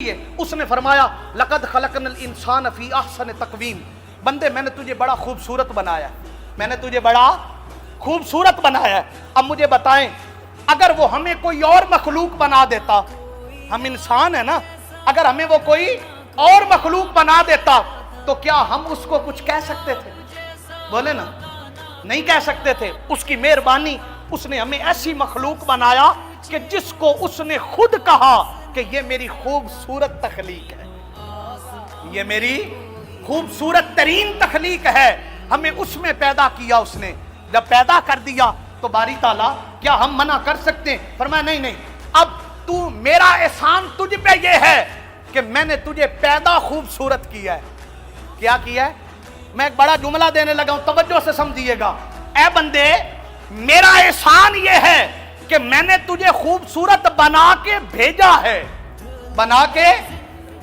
اس نے فرمایا لقد خلقنا الانسان فی احسن تقویم، بندے میں نے تجھے بڑا خوبصورت بنایا، میں نے تجھے بڑا خوبصورت بنایا۔ اب مجھے بتائیں اگر وہ ہمیں کوئی اور مخلوق بنا دیتا، ہم انسان ہیں نا، اگر ہمیں وہ کوئی اور مخلوق بنا دیتا تو کیا ہم اس کو کچھ کہہ سکتے تھے؟ بولے نا، نہیں کہہ سکتے تھے۔ اس کی مہربانی، اس نے ہمیں ایسی مخلوق بنایا کہ جس کو اس نے خود کہا کہ یہ میری خوبصورت تخلیق ہے، یہ میری خوبصورت ترین تخلیق ہے۔ ہمیں اس میں پیدا کیا اس نے، جب پیدا کر دیا تو باری تعالیٰ کیا ہم منع کر سکتے ہیں؟ فرمایا نہیں نہیں، اب تو میرا احسان تجھ پہ یہ ہے کہ میں نے تجھے پیدا خوبصورت کیا ہے۔ کیا کیا ہے؟ میں ایک بڑا جملہ دینے لگا ہوں، توجہ سے سمجھیے گا۔ اے بندے، میرا احسان یہ ہے کہ میں نے تجھے خوبصورت بنا کے بھیجا ہے، بنا کے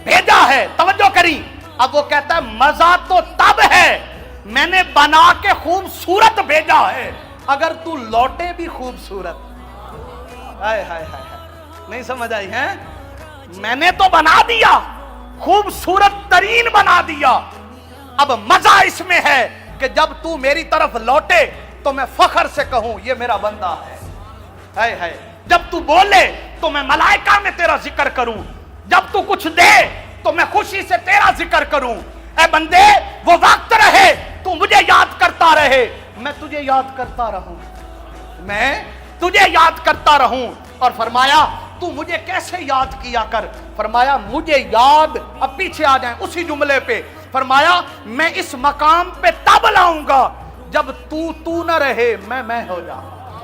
بھیجا ہے۔ توجہ کری، اب وہ کہتا ہے مزہ تو تب ہے میں نے بنا کے خوبصورت بھیجا ہے اگر تو لوٹے بھی خوبصورت۔ ہائے ہائے ہائے، نہیں سمجھ آئی ہے؟ میں نے تو بنا دیا، خوبصورت ترین بنا دیا، اب مزہ اس میں ہے کہ جب تو میری طرف لوٹے تو میں فخر سے کہوں یہ میرا بندہ ہے۔ ہائے ہائے، جب تو بولے تو میں ملائکہ میں تیرا ذکر کروں، جب تو کچھ دے تو میں خوشی سے تیرا ذکر کروں۔ اے بندے، وہ وقت رہے تو مجھے یاد کرتا رہے، میں تجھے یاد کرتا رہوں، میں تجھے یاد کرتا رہوں۔ اور فرمایا تو مجھے کیسے یاد کیا کر؟ فرمایا مجھے یاد، اب پیچھے آ جائیں اسی جملے پہ، فرمایا میں اس مقام پہ تب لاؤں گا جب تو نہ رہے میں ہو جاؤں۔